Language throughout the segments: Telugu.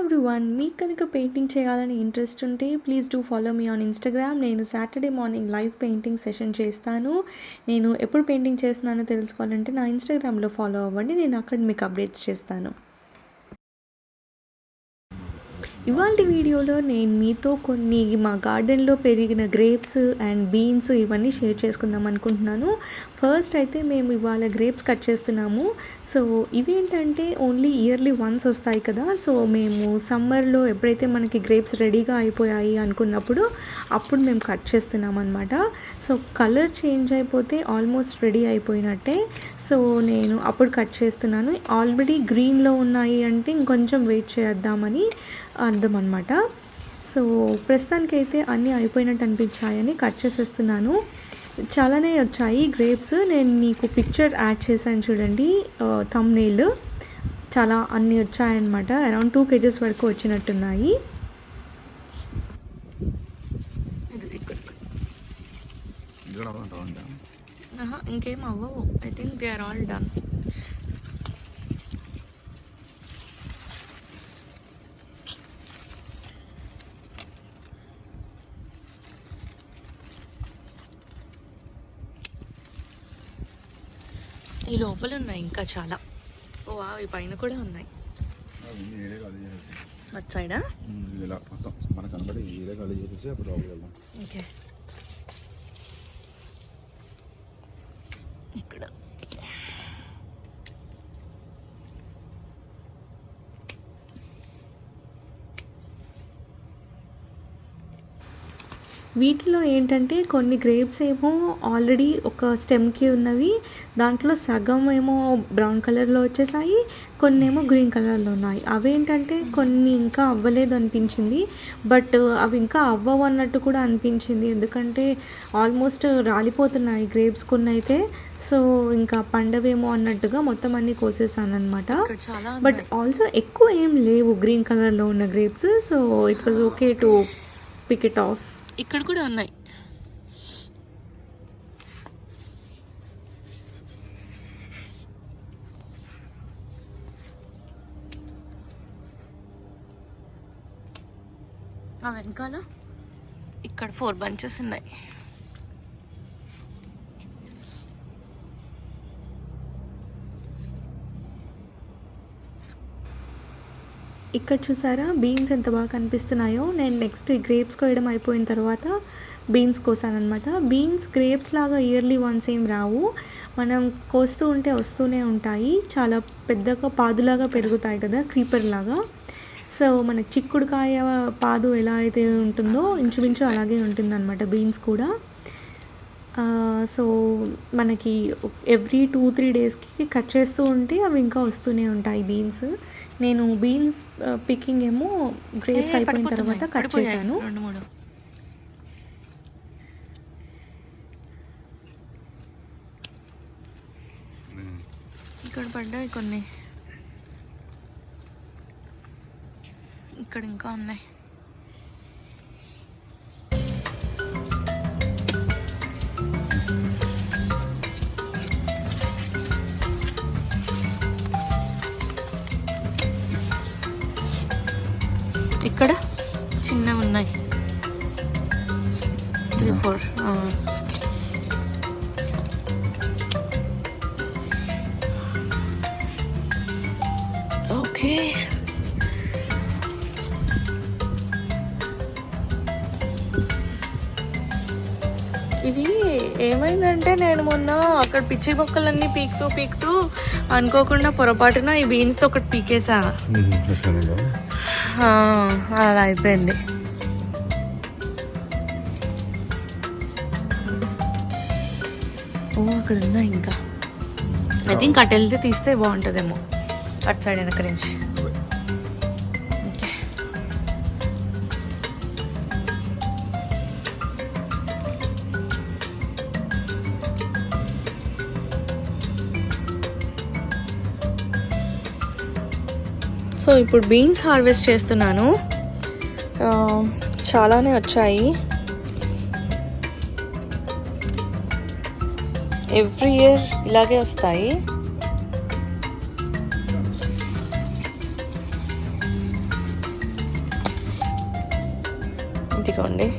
ఎవ్రీవన్, మీకు కనుక పెయింటింగ్ చేయాలని ఇంట్రెస్ట్ ఉంటే please do follow me on Instagram. నేను Saturday morning live painting session చేస్తాను. నేను ఎప్పుడు పెయింటింగ్ చేస్తున్నానో తెలుసుకోవాలంటే నా ఇన్స్టాగ్రామ్లో ఫాలో అవ్వండి. నేను అక్కడ మీకు అప్డేట్స్ చేస్తాను. ఇవాళ వీడియోలో నేను మీతో కొన్ని మా గార్డెన్లో పెరిగిన గ్రేప్స్ అండ్ బీన్స్ ఇవన్నీ షేర్ చేసుకుందాం అనుకుంటున్నాను. ఫస్ట్ అయితే మేము ఇవాళ గ్రేప్స్ కట్ చేస్తున్నాము. సో ఇవేంటంటే ఓన్లీ ఇయర్లీ వన్స్ వస్తాయి కదా. సో మేము సమ్మర్లో ఎప్పుడైతే మనకి గ్రేప్స్ రెడీగా అయిపోయాయి అనుకున్నప్పుడు అప్పుడు మేము కట్ చేస్తున్నాం అనమాట. సో కలర్ చేంజ్ అయిపోతే ఆల్మోస్ట్ రెడీ అయిపోయినట్టే. సో నేను అప్పుడు కట్ చేస్తున్నాను. ఆల్రెడీ గ్రీన్లో ఉన్నాయి అంటే ఇంకొంచెం వెయిట్ చేద్దామని అర్థం అనమాట. సో ప్రస్తుతానికైతే అన్నీ అయిపోయినట్టు అనిపించాయని కట్ చేసేస్తున్నాను. చాలానే వచ్చాయి గ్రేప్స్. నేను మీకు పిక్చర్ యాడ్ చేశాను చూడండి, థంబ్నెయిల్. చాలా అన్నీ వచ్చాయన్నమాట. అరౌండ్ 2 kgs వరకు వచ్చినట్టున్నాయి. ఇంకేం అవ్వవు. I think they are all done. ఈ లోపల ఉన్నాయి ఇంకా చాలా. ఓ ఈ పైన కూడా ఉన్నాయి. అటు సైడా ఓకే. ఇక్కడ వీటిలో ఏంటంటే కొన్ని గ్రేప్స్ ఏమో ఆల్రెడీ ఒక స్టెమ్కి ఉన్నవి, దాంట్లో సగం ఏమో బ్రౌన్ కలర్లో వచ్చేసాయి, కొన్ని ఏమో గ్రీన్ కలర్లో ఉన్నాయి. అవేంటంటే కొన్ని ఇంకా అవ్వలేదు అనిపించింది, బట్ అవి ఇంకా అవ్వవు అన్నట్టు కూడా అనిపించింది. ఎందుకంటే ఆల్మోస్ట్ రాలిపోతున్నాయి గ్రేప్స్ కొన్ని అయితే. సో ఇంకా పండవేమో అన్నట్టుగా మొత్తం అన్నీ కోసేసాను అనమాట. బట్ ఆల్సో ఎక్కువ ఏం లేవు గ్రీన్ కలర్లో ఉన్న grapes. So it was okay to pick it off. ఇక్కడ కూడా ఉన్నాయి. వెనకాల ఇక్కడ 4 bunches ఉన్నాయి. ఇక్కడ చూసారా బీన్స్ ఎంత బాగా కనిపిస్తున్నాయో. నేను నెక్స్ట్ గ్రేప్స్ కోయడం అయిపోయిన తర్వాత బీన్స్ కోసానమాట. బీన్స్ గ్రేప్స్ లాగా ఇయర్లీ వన్స్ ఏం రావు, మనం కోస్తూ ఉంటే వస్తూనే ఉంటాయి. చాలా పెద్దగా పాదులాగా పెరుగుతాయి కదా, క్రీపర్ లాగా. సో మనకి చిక్కుడుకాయ పాదు ఎలా అయితే ఉంటుందో ఇంచుమించు అలాగే ఉంటుందన్నమాట బీన్స్ కూడా. సో మనకి ఎవ్రీ 2-3 డేస్కి కట్ చేస్తూ ఉంటే అవి ఇంకా వస్తూనే ఉంటాయి బీన్స్. నేను బీన్స్ పికింగ్ ఏమో గ్రేప్స్ అయిపోయిన తర్వాత కట్ చేశాను. 2-3 ఇక్కడ పడ్డాయి కొన్ని, ఇక్కడ ఇంకా ఉన్నాయి. ఇక్కడ చిన్నవి ఉన్నాయి 3-4. ఓకే. ఇది ఏమైందంటే నేను మొన్న అక్కడ పిచ్చి మొక్కలన్నీ పీకుతూ అనుకోకుండా పొరపాటున ఈ బీన్స్తో ఒకటి పీకేసా. అలా అయిపోయింది. అక్కడ ఉందా ఇంకా? ఐ థింక్ అటు వెళ్తే తీస్తే బాగుంటుందేమో, అటు సైడ్ వెనక నుంచి. సో ఇప్పుడు బీన్స్ హార్వెస్ట్ చేస్తున్నాను. చాలానే వచ్చాయి. ఎవ్రీ ఇయర్ ఇలాగే వస్తాయి. ఇదిగోండి.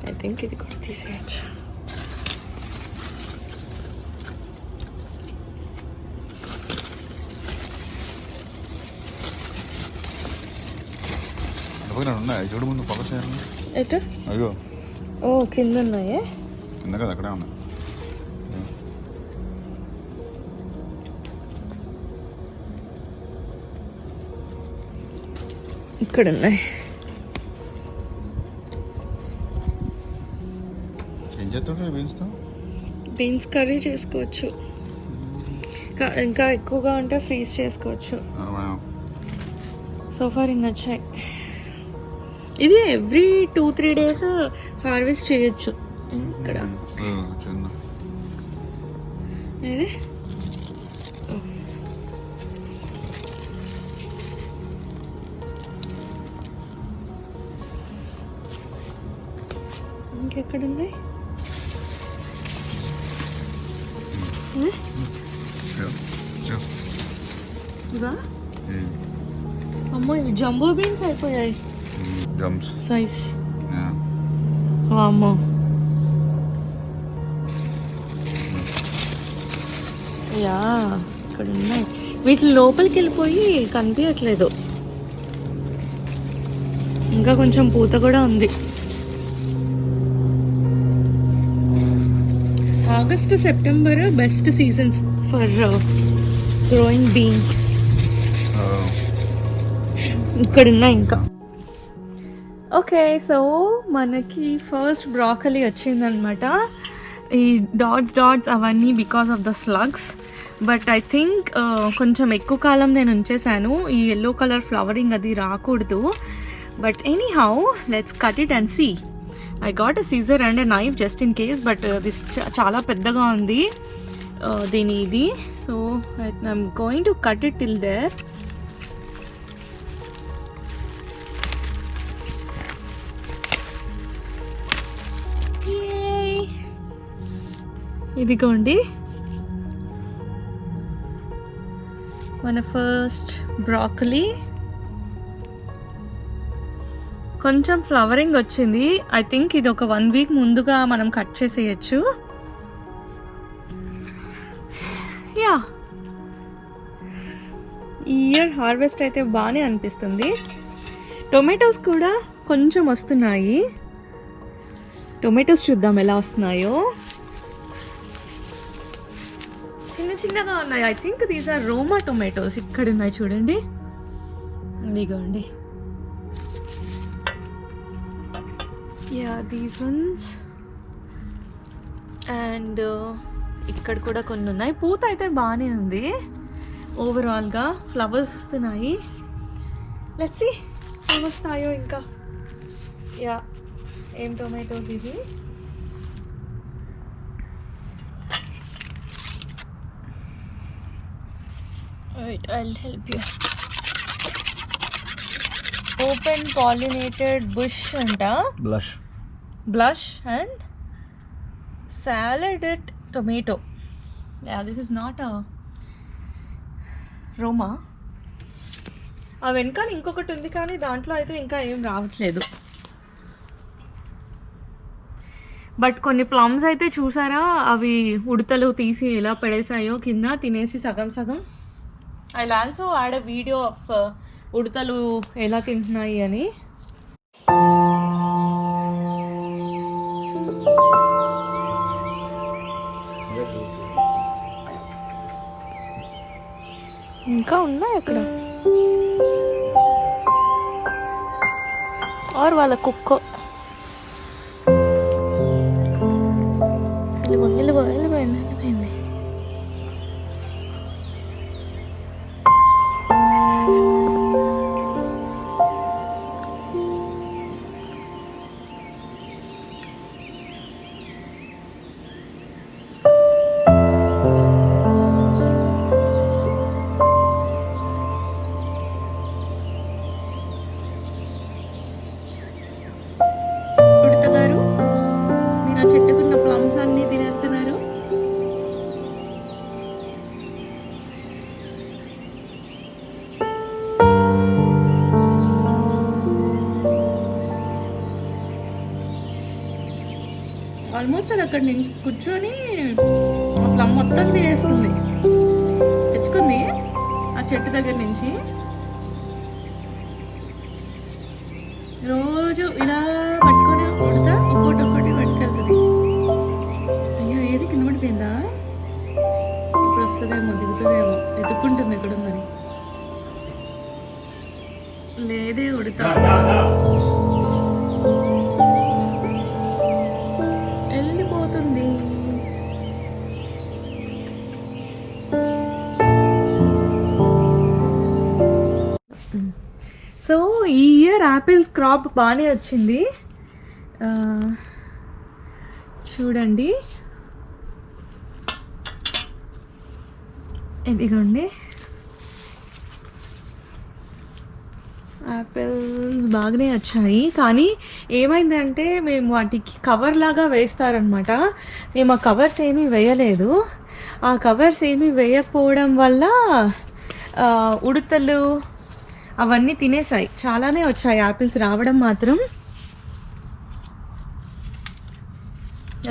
ఐ థింక్ ఇది కూడా తీసేయచ్చు. ఉన్నాయి చూడు ముందు పక్క చేయాలి. ఎటు? అయ్యో ఓ కింద ఉన్నాయే. కింద కదా అక్కడే ఉన్నాయి. ఇక్కడ ఉన్నాయి. ఏం చేస్తుంటే బీన్స్తో? బీన్స్ కర్రీ చేసుకోవచ్చు, ఇంకా ఎక్కువగా ఉంటే ఫ్రీజ్ చేసుకోవచ్చు. సో ఫార్ ఇన్ని వచ్చాయి. ఇది ఎవ్రీ 2-3 days హార్వెస్ట్ చేయొచ్చు. ఇక్కడ ఇది ఇంకెక్కడ ఉన్నాయి? ఇవా? అమ్మో ఇవి జంబో బీన్స్ అయిపోయాయి. సైజ్ అమ్మో. యా ఇక్కడ ఉన్నాయి. వీటి లోపలికి వెళ్ళిపోయి కనిపించట్లేదు. ఇంకా కొంచెం పూత కూడా ఉంది. August September best seasons for growing beans. ఇక్కడ ఉన్నాయి ఇంకా. ఓకే, సో మనకి ఫస్ట్ బ్రాకలీ వచ్చిందనమాట. ఈ డాట్స్ అవన్నీ because of the slugs. But I think కొంచెం ఎక్కువ కాలం నేను ఉంచేసాను. ఈ ఎల్లో కలర్ ఫ్లవరింగ్ అది రాకూడదు. But anyhow let's cut it and see. I got a scissor and a knife just in case. But this చాలా పెద్దగా ఉంది దీని ఇది. So I'm going to cut it till there. ఇదిగోండి మన ఫస్ట్ బ్రాకలీ. కొంచెం ఫ్లవరింగ్ వచ్చింది. ఐ థింక్ ఇది ఒక 1 week ముందుగా మనం కట్ చేసేయచ్చు. యా, ఈ ఇయర్ హార్వెస్ట్ అయితే బాగానే అనిపిస్తుంది. టొమాటోస్ కూడా కొంచెం వస్తున్నాయి. టొమాటోస్ చూద్దాం ఎలా వస్తున్నాయో. చిన్నగా ఉన్నాయి. I think these are Roma tomatoes. ఇక్కడ ఉన్నాయి చూడండి, ఇదిగోండి. Yeah these once. అండ్ ఇక్కడ కూడా కొన్ని ఉన్నాయి. పూత అయితే బాగానే ఉంది. ఓవరాల్గా ఫ్లవర్స్ వస్తున్నాయి. లెట్స్ సీ ఏమొస్తాయో ఇంకా. యా, ఏం టొమాటోస్ ఇవి? Wait, I'll help you. Open pollinated bush anta. Blush and saladed tomato. Yeah, this is not a Roma. ఆ వెనకాల ఇంకొకటి ఉంది కానీ దాంట్లో అయితే ఇంకా ఏం రావట్లేదు. బట్ కొన్ని ప్లమ్స్ అయితే చూసారా, అవి ఉడతలు తీసి ఎలా పడేసాయో కింద తినేసి సగం. I'll also add a video of ఉడతలు ఎలా తింటున్నాయి అని. ఇంకా ఉన్నాయి అక్కడ. और వాళ్ళ కుక్కో వెళ్ళిపోయింది. ఉడత గారు, మీరు ఆ చెట్టుకున్న ప్లమ్స్ అన్ని తినేస్తున్నారు. ఆల్మోస్ట్ అది అక్కడ నుంచి కూర్చొని ఆ ప్లమ్ మొత్తం తినేస్తుంది. తెచ్చుకుంది ఆ చెట్టు దగ్గర నుంచి. రోజు ఇలా పట్టుకొని కొడతా ఒక్కొక్కటి పట్టుకెళ్తుంది. అయ్యో, ఏది కింద పడిపోయిందా? ఇప్పుడు వస్తుందేమో, దిగుతుందేమో, ఎత్తుక్కుంటుంది ఎక్కడ ఉందని. లేదే ఉడతా, వెళ్ళిపోతుంది. సో ఈ ఇయర్ యాపిల్స్ క్రాప్ బాగానే వచ్చింది. చూడండి, ఇదిగోండి యాపిల్స్ బాగానే వచ్చాయి. కానీ ఏమైందంటే మేము వాటికి కవర్ లాగా వేస్తారనమాట. మేము ఆ కవర్స్ ఏమీ వేయలేదు. ఆ కవర్స్ ఏమీ వేయకపోవడం వల్ల ఉడతలు అవన్నీ తినేసాయి. చాలానే వచ్చాయి యాపిల్స్ రావడం మాత్రం.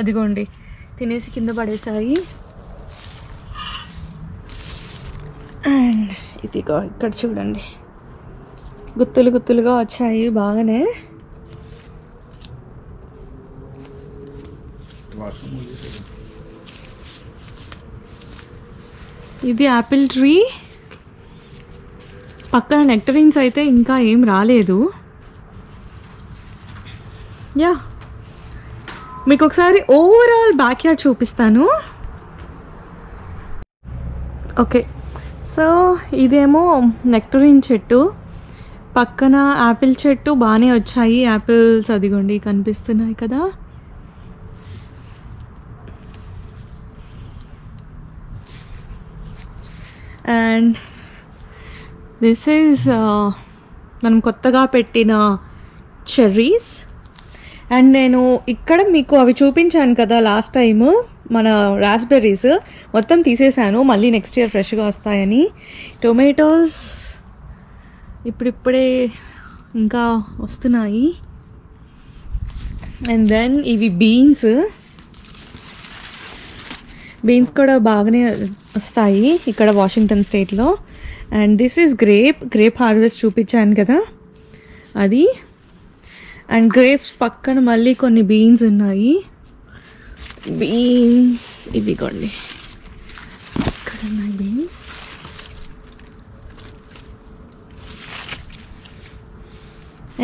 అదిగోండి, తినేసి కింద పడేసాయి. అండ్ ఇదిగో ఇక్కడ చూడండి, గుత్తులు గుత్తులుగా వచ్చాయి బాగానే. ఇది యాపిల్ ట్రీ. పక్కన నెక్టరీన్స్ అయితే ఇంకా ఏం రాలేదు. యా, మీకు ఒకసారి ఓవరాల్ బ్యాక్ యార్డ్ చూపిస్తాను. ఓకే, సో ఇదేమో నెక్టరీన్ చెట్టు, పక్కన యాపిల్ చెట్టు బాగానే వచ్చాయి యాపిల్స్. అదిగోండి కనిపిస్తున్నాయి కదా. అండ్ దిస్ ఈజ్ మనం కొత్తగా పెట్టిన చెర్రీస్. అండ్ నేను ఇక్కడ మీకు అవి చూపించాను కదా లాస్ట్ టైము, మన రాస్బెర్రీస్ మొత్తం తీసేసాను, మళ్ళీ నెక్స్ట్ ఇయర్ ఫ్రెష్గా వస్తాయని. టొమాటోస్ ఇప్పుడిప్పుడే ఇంకా వస్తున్నాయి. అండ్ దెన్ ఇవి బీన్స్ కూడా బాగానే వస్తాయి ఇక్కడ వాషింగ్టన్ స్టేట్లో. And this is grape harvest చూపించాను కదా అది. అండ్ గ్రేప్స్ పక్కన మళ్ళీ కొన్ని బీన్స్ ఉన్నాయి. బీన్స్ ఇవిగోండి, ఇక్కడ ఉన్నాయి బీన్స్.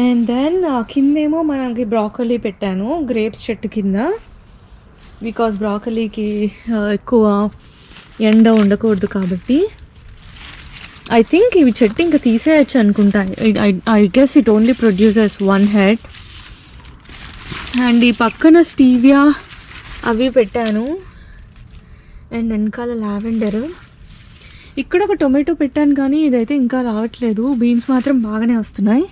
అండ్ దెన్ కిందేమో మనకి బ్రాకలీ పెట్టాను గ్రేప్స్ చెట్టు కింద. బికాస్ బ్రాకలీకి ఎక్కువ ఎండ ఉండకూడదు కాబట్టి. ఐ థింక్ ఇవి చెట్టు ఇంకా తీసేయచ్చు అనుకుంటా. I guess it only produces 1 head. And ఈ పక్కన స్టీవియా అవి పెట్టాను. అండ్ వెనకాల లావెండర్. ఇక్కడ ఒక టొమాటో పెట్టాను కానీ ఇదైతే ఇంకా రావట్లేదు. బీన్స్ మాత్రం బాగానే వస్తున్నాయి.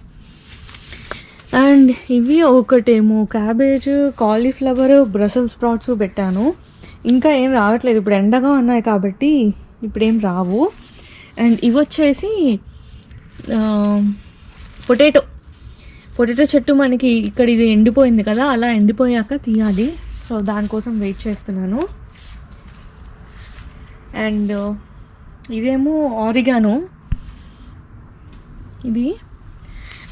అండ్ ఇవి ఒకటేమో క్యాబేజ్, కాలీఫ్లవర్, బ్రసెల్స్ స్ప్రౌట్స్ పెట్టాను. ఇంకా ఏం రావట్లేదు, ఇప్పుడు ఎండగా ఉన్నాయి కాబట్టి ఇప్పుడేం రావు. అండ్ ఇవి వచ్చేసి పొటాటో చెట్టు మనకి ఇక్కడ ఇది ఎండిపోయింది కదా, అలా ఎండిపోయాక తీయాలి. సో దానికోసం వెయిట్ చేస్తున్నాను. అండ్ ఇదేమో ఆరిగానో ఇది.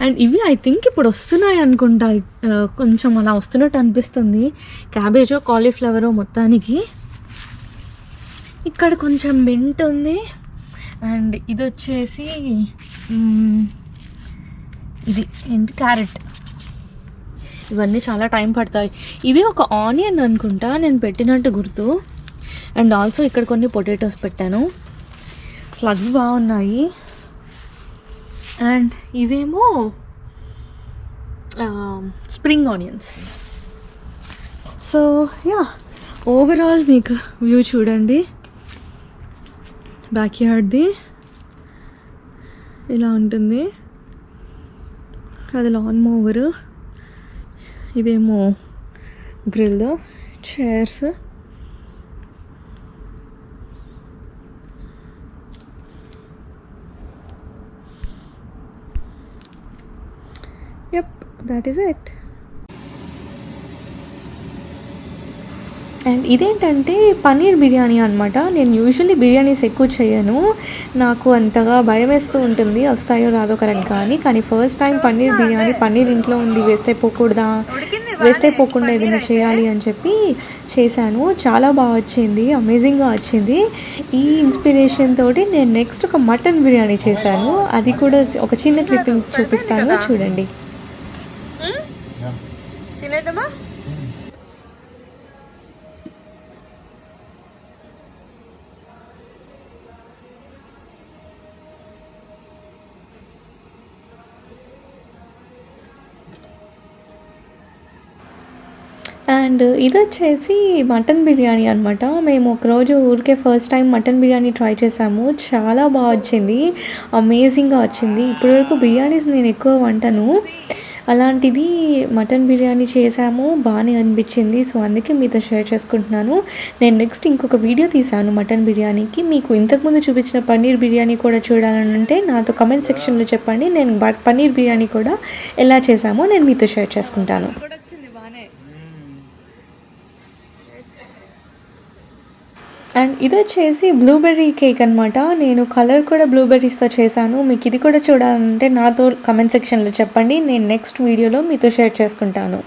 అండ్ ఇవి ఐ థింక్ ఇప్పుడు వస్తున్నాయి అనుకుంటా, కొంచెం అలా వస్తున్నట్టు అనిపిస్తుంది. క్యాబేజో కాలీఫ్లవరో మొత్తానికి. ఇక్కడ కొంచెం మింట్ ఉంది. అండ్ ఇది వచ్చేసి ఇది ఏంటి క్యారెట్. ఇవన్నీ చాలా టైం పడతాయి. ఇది ఒక ఆనియన్ అనుకుంటా, నేను పెట్టినట్టు గుర్తు. అండ్ ఆల్సో ఇక్కడ కొన్ని పొటాటోస్ పెట్టాను. స్లగ్స్ బాగున్నాయి. అండ్ ఇవేమో spring onions. So ya, overall మీకు వ్యూ చూడండి. బ్యాక్ యార్డ్ది ఇలా ఉంటుంది. అది లాన్ మోవర్, ఇదేమో grill, chairs. Yup, that is it. And ఇదేంటంటే పన్నీర్ బిర్యానీ అనమాట. నేను యూజువల్లీ బిర్యానీస్ ఎక్కువ చేయను, నాకు అంతగా భయం వేస్తూ ఉంటుంది వస్తాయో రాదో కరెక్ట్గా అని. కానీ ఫస్ట్ టైం పన్నీర్ బిర్యానీ, పన్నీర్ ఇంట్లో ఉంది, వేస్ట్ అయిపోకుండా ఏదైనా చేయాలి అని చెప్పి చేశాను. చాలా బాగా వచ్చింది, అమేజింగ్గా వచ్చింది. ఈ ఇన్స్పిరేషన్ తోటి నేను నెక్స్ట్ ఒక మటన్ బిర్యానీ చేశాను. అది కూడా ఒక చిన్న క్లిప్పింగ్ చూపిస్తాను, చూడండి. తినేద్దామా? అండ్ ఇది వచ్చేసి మటన్ బిర్యానీ అనమాట. మేము ఒకరోజు ఊరికే first time mutton biryani try చేసాము. చాలా బాగా వచ్చింది, అమేజింగ్గా వచ్చింది. ఇప్పటివరకు బిర్యానీస్ నేను ఎక్కువ వంటను, అలాంటిది మటన్ బిర్యానీ చేసాము, బాగానే అనిపించింది. సో అందుకే మీతో షేర్ చేసుకుంటున్నాను. నేను నెక్స్ట్ ఇంకొక వీడియో తీసాను మటన్ బిర్యానీకి. మీకు ఇంతకుముందు చూపించిన పన్నీర్ బిర్యానీ కూడా చూడాలని అంటే నాతో కమెంట్ సెక్షన్లో చెప్పండి. నేను పన్నీర్ బిర్యానీ కూడా ఎలా చేసామో నేను మీతో షేర్ చేసుకుంటాను. అండ్ ఇది వచ్చేసి బ్లూబెర్రీ కేక్ అనమాట. నేను కలర్ కూడా బ్లూబెర్రీస్తో చేశాను. మీకు ఇది కూడా చూడాలంటే నాతో కమెంట్ సెక్షన్లో చెప్పండి, నేను నెక్స్ట్ వీడియోలో మీతో షేర్ చేసుకుంటాను.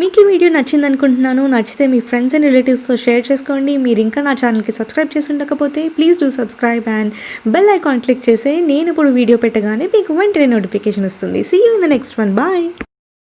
మీకు ఈ వీడియో నచ్చింది అనుకుంటున్నాను. నచ్చితే మీ ఫ్రెండ్స్ అండ్ రిలేటివ్స్తో షేర్ చేసుకోండి. మీరు ఇంకా నా ఛానల్కి సబ్స్క్రైబ్ చేసి ఉండకపోతే please do subscribe and bell icon click చేసి నేను ఇప్పుడు వీడియో పెట్టగానే మీకు వెంటనే నోటిఫికేషన్ వస్తుంది. See you in the next one. Bye.